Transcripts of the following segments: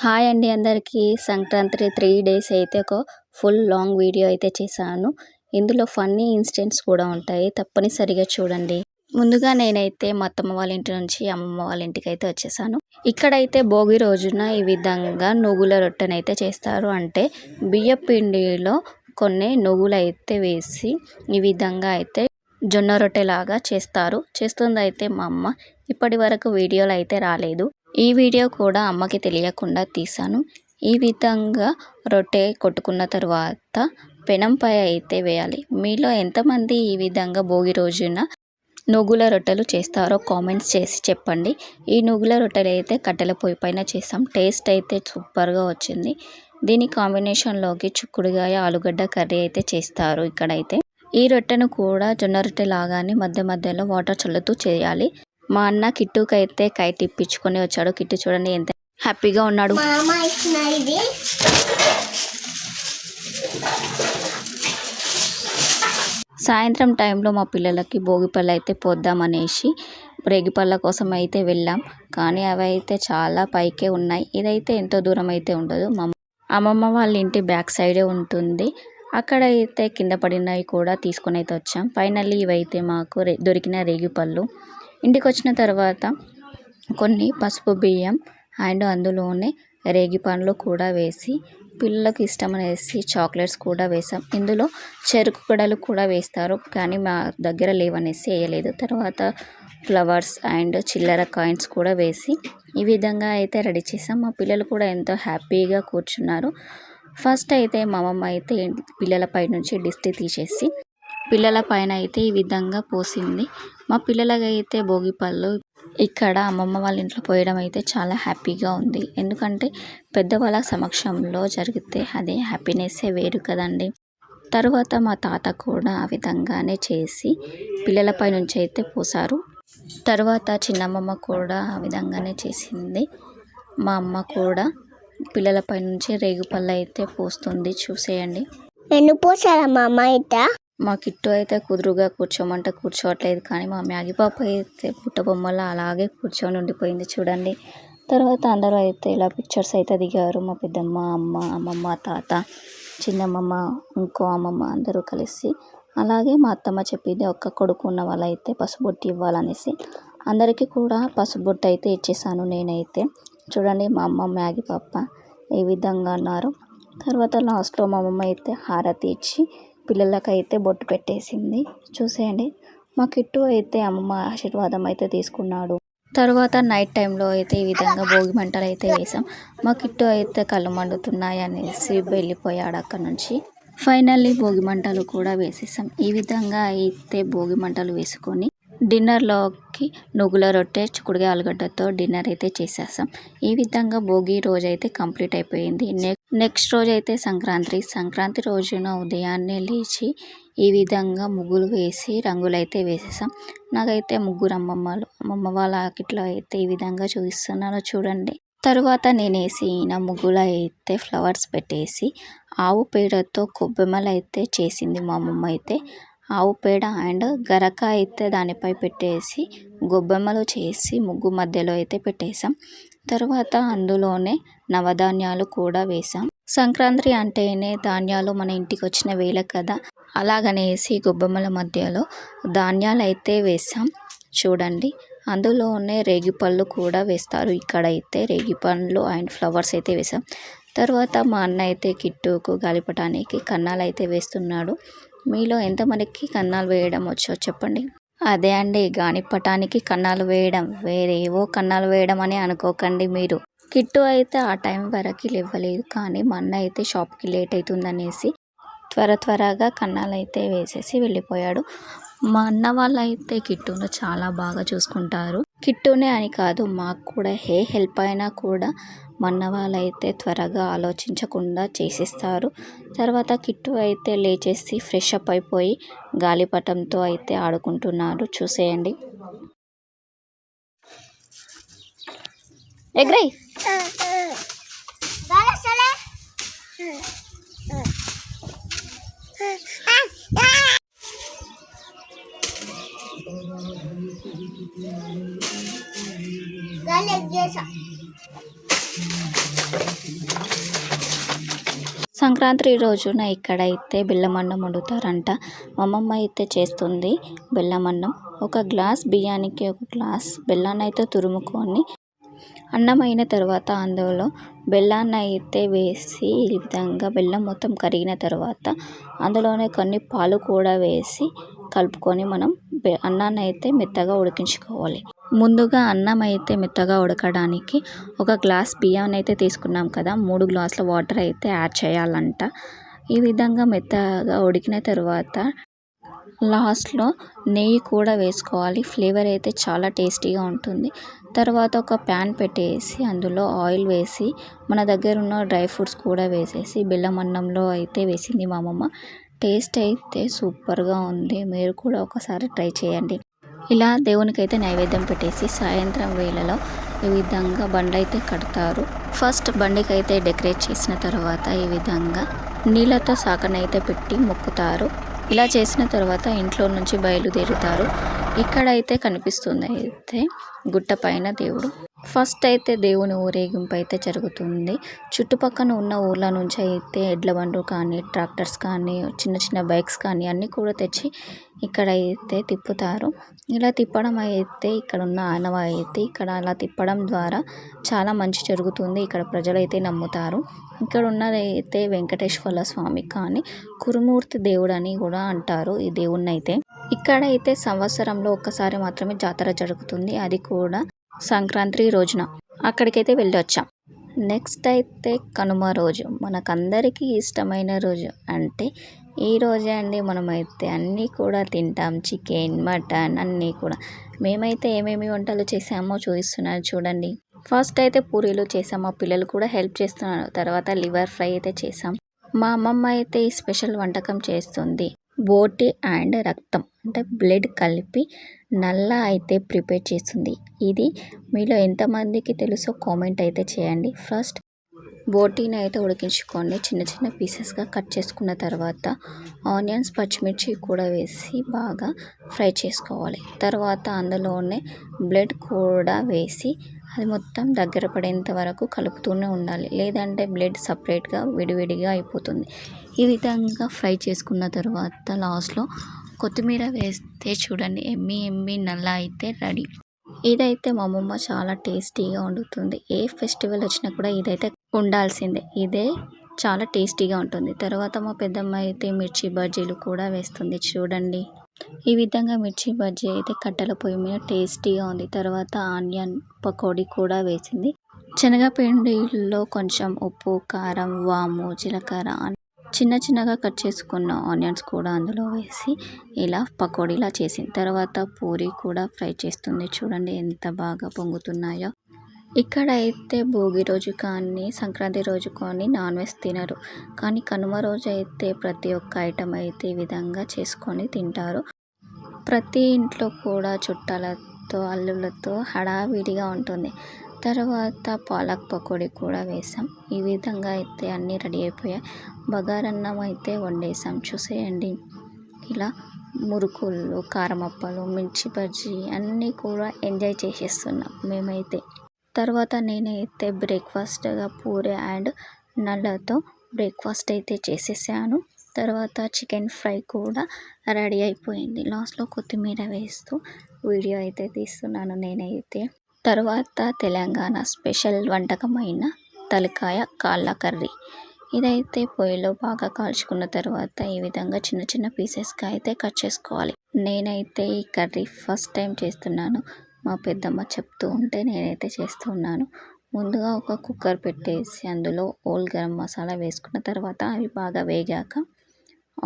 Hi అండి అందరికీ. Sankranti 3 days అయితే ఒక ఫుల్ లాంగ్ వీడియో అయితే చేశాను. ఇందులో ఫన్నీ ఇన్సిడెంట్స్ కూడా ఉంటాయి, తప్పనిసరిగా చూడండి. ముందుగా నేనైతే మా అత్తమ్మ వాళ్ళ ఇంటి నుంచి అమ్మమ్మ వాళ్ళ ఇంటికి అయితే వచ్చేసాను. ఇక్కడైతే భోగి రోజున ఈ విధంగా నువ్వుల రొట్టెనైతే చేస్తారు. అంటే బియ్యం పిండిలో కొన్ని నువ్వులు అయితే వేసి ఈ విధంగా అయితే జొన్న రొట్టెలాగా చేస్తారు. చేస్తుంది అయితే మా అమ్మ. ఇప్పటి వరకు వీడియోలు అయితే రాలేదు. ఈ వీడియో కూడా అమ్మకి తెలియకుండా తీసాను. ఈ విధంగా రొట్టె కొట్టుకున్న తర్వాత పెనంపై అయితే వేయాలి. మీలో ఎంతమంది ఈ విధంగా భోగి రోజున నువ్వుల రొట్టెలు చేస్తారో కామెంట్స్ చేసి చెప్పండి. ఈ నువ్వుల రొట్టెలు అయితే కట్టెల పొయ్యి పైన చేసాం. టేస్ట్ అయితే సూపర్గా వచ్చింది. దీని కాంబినేషన్లోకి చిక్కుడుగాయ ఆలుగడ్డ కర్రీ అయితే చేస్తారు. ఇక్కడైతే ఈ రొట్టెను కూడా జొన్న రొట్టె లాగానే మధ్య మధ్యలో వాటర్ చల్లుతూ చేయాలి. మా అన్న కిట్టుకి అయితే కైట్ ఇప్పించుకొని వచ్చాడు. కిట్టు చూడండి ఎంత హ్యాపీగా ఉన్నాడు. సాయంత్రం టైంలో మా పిల్లలకి భోగిపళ్ళు అయితే పోద్దామనేసి రేగిపళ్ళ కోసం అయితే వెళ్ళాం. కానీ అవి అయితే చాలా పైకే ఉన్నాయి. ఇదైతే ఎంతో దూరం అయితే ఉండదు. మా అమ్మమ్మ వాళ్ళ ఇంటి బ్యాక్ సైడే ఉంటుంది. అక్కడ అయితే కింద పడినవి కూడా తీసుకొని అయితే వచ్చాం. ఫైనల్లీ ఇవైతే మాకు దొరికిన రేగిపళ్ళు. ఇంటికి వచ్చిన తర్వాత కొన్ని పసుపు బియ్యం అండ్ అందులోనే రేగి పండ్లు కూడా వేసి పిల్లలకు ఇష్టమనేసి చాక్లెట్స్ కూడా వేసాం. ఇందులో చెరుకు గడలు కూడా వేస్తారు, కానీ మా దగ్గర లేవనేసి వేయలేదు. తర్వాత ఫ్లవర్స్ అండ్ చిల్లర కాయిన్స్ కూడా వేసి ఈ విధంగా అయితే రెడీ చేసాం. మా పిల్లలు కూడా ఎంతో హ్యాపీగా కూర్చున్నారు. ఫస్ట్ అయితే మా అమ్మమ్మ అయితే పిల్లలపై నుంచి దిష్టి తీసేసి పిల్లల పైన అయితే ఈ విధంగా పోసింది. మా పిల్లలకైతే భోగిపళ్ళు ఇక్కడ అమ్మమ్మ వాళ్ళ ఇంట్లో పోయడం అయితే చాలా హ్యాపీగా ఉంది. ఎందుకంటే పెద్దవాళ్ళ సమక్షంలో జరిగితే అదే హ్యాపీనెస్సే వేరు కదండి. తర్వాత మా తాత కూడా ఆ విధంగానే చేసి పిల్లలపై నుంచి అయితే పోసారు. తర్వాత చిన్నమ్మమ్మ కూడా ఆ విధంగానే చేసింది. మా అమ్మ కూడా పిల్లలపై నుంచి రేగుపళ్ళు అయితే పోస్తుంది. చూసేయండి. ఎందుకు పోసారా మా అమ్మ అయితే? మా కిట్టు అయితే కుదురుగా కూర్చోమంటే కూర్చోవట్లేదు, కానీ మా మ్యాగీ పాప అయితే పుట్టబొమ్మల అలాగే కూర్చొని ఉండిపోయింది చూడండి. తర్వాత అందరూ అయితే ఇలా పిక్చర్స్ అయితే దిగారు. మా పెద్దమ్మ, అమ్మ, అమ్మమ్మ, తాత, చిన్నమ్మమ్మ, ఇంకో అమ్మమ్మ అందరూ కలిసి. అలాగే మా అత్తమ్మ చెప్పింది ఒక్క కొడుకు ఉన్న వాళ్ళైతే పసుబొట్టు ఇవ్వాలనేసి అందరికీ కూడా పసుబొట్టు అయితే ఇచ్చేసాను నేనైతే. చూడండి మా అమ్మ మ్యాగీ పాప ఈ విధంగా అన్నారు. తర్వాత లాస్ట్లో మా అమ్మమ్మ అయితే హారతి ఇచ్చి పిల్లలకైతే బొట్టు పెట్టేసింది. చూసేయండి. మా కిట్టు అయితే అమ్మమ్మ ఆశీర్వాదం అయితే తీసుకున్నాడు. తర్వాత నైట్ టైంలో అయితే ఈ విధంగా భోగి మంటలు అయితే వేసాం. మా కిట్టు అయితే కళ్ళు మండుతున్నాయి అనేసి వెళ్ళిపోయాడు అక్కడ నుంచి. ఫైనల్లీ భోగి మంటలు కూడా వేసేసాం. ఈ విధంగా అయితే భోగి మంటలు వేసుకొని డిన్నర్లోకి నువ్వుల రొట్టె చిక్కుడుగా ఆలుగడ్డతో డిన్నర్ అయితే చేసేసాం. ఈ విధంగా భోగి రోజు అయితే కంప్లీట్ అయిపోయింది. నెక్స్ట్ రోజు అయితే సంక్రాంతి రోజున ఉదయాన్నే లేచి ఈ విధంగా ముగ్గులు వేసి రంగులు అయితే వేసేసాం. నాకైతే ముగ్గురు అమ్మమ్మ వాళ్ళ ఆకిట్లో అయితే ఈ విధంగా చూపిస్తున్నాను చూడండి. తరువాత నేను వేసిన ముగ్గులు అయితే ఫ్లవర్స్ పెట్టేసి ఆవు పేడతో గొబ్బెమ్మలు అయితే చేసింది మా అమ్మమ్మ అయితే. ఆవు పేడ అండ్ గరక అయితే దానిపై పెట్టేసి గొబ్బెమ్మలు చేసి ముగ్గు మధ్యలో అయితే పెట్టేసాం. తర్వాత అందులోనే నవధాన్యాలు కూడా వేసాం. సంక్రాంతి అంటేనే ధాన్యాలు మన ఇంటికి వచ్చిన వేళ కదా, అలాగనేసి గొబ్బెమ్మల మధ్యలో ధాన్యాలు అయితే వేసాం. చూడండి. అందులోనే రేగిపళ్ళు కూడా వేస్తారు. ఇక్కడైతే రేగిపళ్ళు అండ్ ఫ్లవర్స్ అయితే వేసాం. తర్వాత మా అన్న అయితే కిట్టుకు గాలిపటానికి కన్నాలు అయితే వేస్తున్నాడు. మీలో ఎంతమందికి కన్నాలు వేయడం వచ్చో చెప్పండి. అదే అండి, గాలిపటానికి కన్నాలు వేయడం, వేరేవో కన్నాలు వేయడం అని అనుకోకండి మీరు. కిట్టు అయితే ఆ టైం వరకు లేవలేదు, కానీ మా అన్న అయితే షాప్కి లేట్ అవుతుందనేసి త్వరగా కన్నాలు అయితే వేసేసి వెళ్ళిపోయాడు. మా అన్న వాళ్ళు అయితే కిట్టును చాలా బాగా చూసుకుంటారు. కిట్టునే అని కాదు, మాకు కూడా హెల్ప్ అయినా కూడా మా అన్న వాళ్ళు అయితే త్వరగా ఆలోచించకుండా చేసిస్తారు. తర్వాత కిట్టు అయితే లేచేసి ఫ్రెష్ అప్ అయిపోయి గాలిపటంతో అయితే ఆడుకుంటున్నారు. చూసేయండి. ఎగ్రై Galing, yes. సంక్రాంతి రోజున ఇక్కడైతే బెల్లమన్నం వండుతారంట. మా అమ్మమ్మ అయితే చేస్తుంది బెల్లమన్నం. ఒక గ్లాస్ బియ్యానికి ఒక గ్లాస్ బెల్లాన్ని అయితే తురుముకొని అన్నం అయిన తర్వాత అందులో బెల్లాన్ని అయితే వేసి ఈ విధంగా బెల్లం మొత్తం కరిగిన తర్వాత అందులోనే కొన్ని పాలు కూడా వేసి కలుపుకొని మనం అన్నాన్ని అయితే మెత్తగా ఉడికించుకోవాలి. ముందుగా అన్నం అయితే మెత్తగా ఉడకడానికి ఒక గ్లాస్ బియ్యాన్ని అయితే తీసుకున్నాం కదా, 3 గ్లాసుల వాటర్ అయితే యాడ్ చేయాలంట. ఈ విధంగా మెత్తగా ఉడికిన తర్వాత లాస్ట్లో నెయ్యి కూడా వేసుకోవాలి. ఫ్లేవర్ అయితే చాలా టేస్టీగా ఉంటుంది. తర్వాత ఒక ప్యాన్ పెట్టేసి అందులో ఆయిల్ వేసి మన దగ్గర ఉన్న డ్రై ఫ్రూట్స్ కూడా వేసేసి బెల్లం అన్నంలో అయితే వేసింది మా అమ్మమ్మ. టేస్ట్ అయితే సూపర్గా ఉంది. మీరు కూడా ఒకసారి ట్రై చేయండి. ఇలా దేవునికైతే నైవేద్యం పెట్టేసి సాయంత్రం వేళలో ఈ విధంగా బండి అయితే కడతారు. ఫస్ట్ బండికి అయితే డెకరేట్ చేసిన తర్వాత ఈ విధంగా నీళ్ళతో సాకనైతే పెట్టి మొక్కుతారు. ఇలా చేసిన తర్వాత ఇంట్లో నుంచి బయలుదేరుతారు. ఇక్కడైతే కనిపిస్తుంది అయితే గుట్ట పైన దేవుడు. ఫస్ట్ అయితే దేవుని ఊరేగింపు అయితే జరుగుతుంది. చుట్టుపక్కన ఉన్న ఊర్ల నుంచి అయితే ఎడ్ల బండ్లు కానీ ట్రాక్టర్స్ కానీ చిన్న చిన్న బైక్స్ కానీ అన్నీ కూడా తెచ్చి ఇక్కడ అయితే తిప్పుతారు. ఇలా తిప్పడం అయితే ఇక్కడ ఉన్న ఆనవాయి అయితే ఇక్కడ అలా తిప్పడం ద్వారా చాలా మంచి జరుగుతుంది. ఇక్కడ ప్రజలైతే నమ్ముతారు. ఇక్కడ ఉన్నదైతే వెంకటేశ్వర స్వామి కానీ కురుమూర్తి దేవుడు అని కూడా అంటారు ఈ దేవుణ్ణి అయితే. ఇక్కడైతే సంవత్సరంలో ఒక్కసారి మాత్రమే జాతర జరుగుతుంది. అది కూడా సంక్రాంతి రోజున. అక్కడికైతే వెళ్ళొచ్చాం. నెక్స్ట్ అయితే కనుమ రోజు. మనకందరికీ ఇష్టమైన రోజు అంటే ఈ రోజే అండి. మనమైతే అన్నీ కూడా తింటాం. చికెన్, మటన్ అన్నీ కూడా. మేమైతే ఏమేమి వంటలు చేసామో చూపిస్తున్నాను చూడండి. ఫస్ట్ అయితే పూరీలు చేసాం. మా పిల్లలు కూడా హెల్ప్ చేస్తున్నారు. తర్వాత లివర్ ఫ్రై అయితే చేసాం. మా అమ్మమ్మ అయితే ఈ స్పెషల్ వంటకం చేస్తుంది. బోటి అండ్ రక్తం అంటే బ్లడ్ కలిపి నల్ల అయితే ప్రిపేర్ చేస్తుంది. ఇది మీలో ఎంతమందికి తెలుసో కామెంట్ అయితే చేయండి. ఫస్ట్ బోటీని అయితే ఉడికించుకొని చిన్న చిన్న పీసెస్గా కట్ చేసుకున్న తర్వాత ఆనియన్స్, పచ్చిమిర్చి కూడా వేసి బాగా ఫ్రై చేసుకోవాలి. తర్వాత అందులోనే బ్లడ్ కూడా వేసి అది మొత్తం దగ్గర పడేంత వరకు కలుపుతూనే ఉండాలి. లేదంటే బ్లడ్ సపరేట్గా విడివిడిగా అయిపోతుంది. ఈ విధంగా ఫ్రై చేసుకున్న తర్వాత లాస్ట్లో కొత్తిమీర వేస్తే చూడండి ఎమ్మి నల్ల అయితే రెడీ. ఇదైతే మా అమ్మమ్మ చాలా టేస్టీగా వండుతుంది. ఏ ఫెస్టివల్ వచ్చినా కూడా ఇదైతే ఉండాల్సిందే. ఇదే చాలా టేస్టీగా ఉంటుంది. తర్వాత మా పెద్దమ్మ అయితే మిర్చి బజ్జీలు కూడా వేస్తుంది చూడండి. ఈ విధంగా మిర్చి బజ్జీ అయితే కట్టెల పొయ్యి మీద టేస్టీగా ఉంది. తర్వాత ఆనియన్ పకోడీ కూడా వేసింది. శనగపిండిలో కొంచెం ఉప్పు, కారం, వాము, జీలకర్ర చిన్నగా కట్ చేసుకున్న ఆనియన్స్ కూడా అందులో వేసి ఇలా పకోడీలా చేసింది. తర్వాత పూరి కూడా ఫ్రై చేస్తుంది. చూడండి ఎంత బాగా పొంగుతున్నాయో. ఇక్కడ అయితే భోగి రోజు కానీ సంక్రాంతి రోజు కానీ నాన్ వెజ్ తినరు. కానీ కనుమ రోజు అయితే ప్రతి ఒక్క ఐటెం అయితే ఈ విధంగా చేసుకొని తింటారు. ప్రతి ఇంట్లో కూడా చుట్టాలతో అల్లులతో హడావిడిగా ఉంటుంది. తర్వాత పాలక్ పకోడీ కూడా వేసాం. ఈ విధంగా అయితే అన్నీ రెడీ అయిపోయాయి. బగారన్నం అయితే వండేసాం చూసేయండి. ఇలా మురుకులు, కారమప్పలు, మిర్చి బజ్జీ అన్నీ కూడా ఎంజాయ్ చేసేస్తున్నాం మేమైతే. తర్వాత నేనైతే బ్రేక్ఫాస్ట్గా పూరి అండ్ నల్లతో బ్రేక్ఫాస్ట్ అయితే చేసేసాను. తర్వాత చికెన్ ఫ్రై కూడా రెడీ అయిపోయింది. లాస్ట్లో కొత్తిమీర వేస్తూ వీడియో అయితే తీస్తున్నాను నేనైతే. తర్వాత తెలంగాణ స్పెషల్ వంటకమైన తలకాయ కాళ్ళ కర్రీ. ఇదైతే పొయ్యిలో బాగా కాల్చుకున్న తర్వాత ఈ విధంగా చిన్న పీసెస్గా అయితే కట్ చేసుకోవాలి. నేనైతే ఈ కర్రీ ఫస్ట్ టైం చేస్తున్నాను. మా పెద్దమ్మ చెప్తూ ఉంటే నేనైతే చేస్తున్నాను. ముందుగా ఒక కుక్కర్ పెట్టేసి అందులో ఓల్ గరం మసాలా వేసుకున్న తర్వాత అవి బాగా వేగాక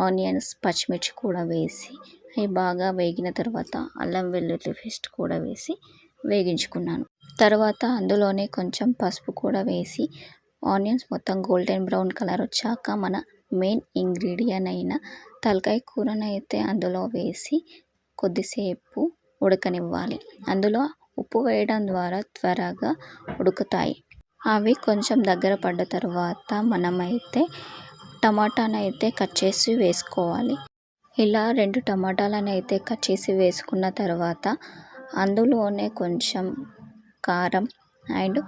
ఆనియన్స్, పచ్చిమిర్చి కూడా వేసి అవి బాగా వేగిన తర్వాత అల్లం వెల్లుల్లి పేస్ట్ కూడా వేసి వేగించుకున్నాను. తర్వాత అందులోనే కొంచెం పసుపు కూడా వేసి ఆనియన్స్ మొత్తం గోల్డెన్ బ్రౌన్ కలర్ వచ్చాక మన మెయిన్ ఇంగ్రీడియంట్ అయిన తలకాయ కూరను అయితే అందులో వేసి కొద్దిసేపు ఉడకనివ్వాలి. అందులో ఉప్పు వేయడం ద్వారా త్వరగా ఉడుకుతాయి. అవి కొంచెం దగ్గర పడ్డ తర్వాత మనమైతే టమాటాను అయితే కట్ చేసి వేసుకోవాలి. ఇలా 2 టమాటాలను అయితే కట్ చేసి వేసుకున్న తర్వాత అందులోనే కొంచెం కారం అండ్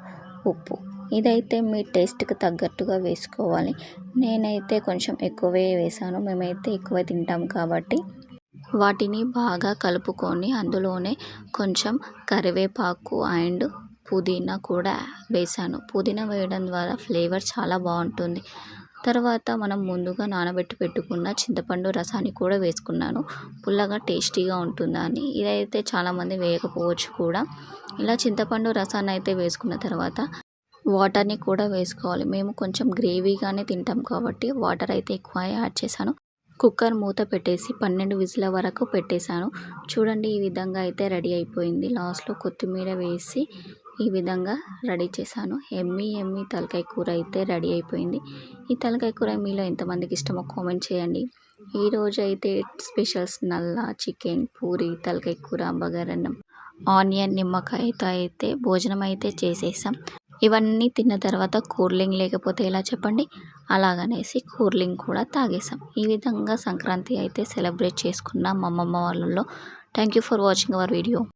ఉప్పు ఇదైతే మీ టేస్ట్కి తగ్గట్టుగా వేసుకోవాలి. నేనైతే కొంచెం ఎక్కువే వేసాను, మేమైతే ఎక్కువ తింటాం కాబట్టి. వాటిని బాగా కలుపుకొని అందులోనే కొంచెం కరివేపాకు అండ్ పుదీనా కూడా వేసాను. పుదీనా వేయడం ద్వారా ఫ్లేవర్ చాలా బాగుంటుంది. తర్వాత మనం ముందుగా నానబెట్టి పెట్టుకున్న చింతపండు రసాన్ని కూడా వేసుకున్నాను, పుల్లగా టేస్టీగా ఉంటుందని. ఇదైతే చాలామంది వేయకపోవచ్చు కూడా. ఇలా చింతపండు రసాన్ని అయితే వేసుకున్న తర్వాత వాటర్ని కూడా వేసుకోవాలి. మేము కొంచెం గ్రేవీగానే తింటాం కాబట్టి వాటర్ అయితే ఎక్కువ యాడ్ చేశాను. కుక్కర్ మూత పెట్టేసి 12 విజిల్ల వరకు పెట్టేశాను. చూడండి ఈ విధంగా అయితే రెడీ అయిపోయింది. లాస్ట్లో కొత్తిమీర వేసి ఈ విధంగా రెడీ చేశాను. ఎమ్మీ తలకాయ కూర అయితే రెడీ అయిపోయింది. ఈ తలకాయ కూర మీలో ఎంతమందికి ఇష్టమో కామెంట్ చేయండి. ఈరోజు అయితే స్పెషల్స్ నల్ల చికెన్, పూరి, తలకాయ కూర, బగారన్నం, ఆనియన్ నిమ్మకాయతో అయితే భోజనం అయితే చేసేసాం. ఇవన్నీ తిన్న తర్వాత కూర్లింగ్ లేకపోతే ఎలా చెప్పండి, అలాగనేసి కూర్లింగ్ కూడా తాగేసాం. ఈ విధంగా సంక్రాంతి అయితే సెలబ్రేట్ చేసుకున్నాం మా అమ్మమ్మ వాళ్ళలో. Thank you for watching our video.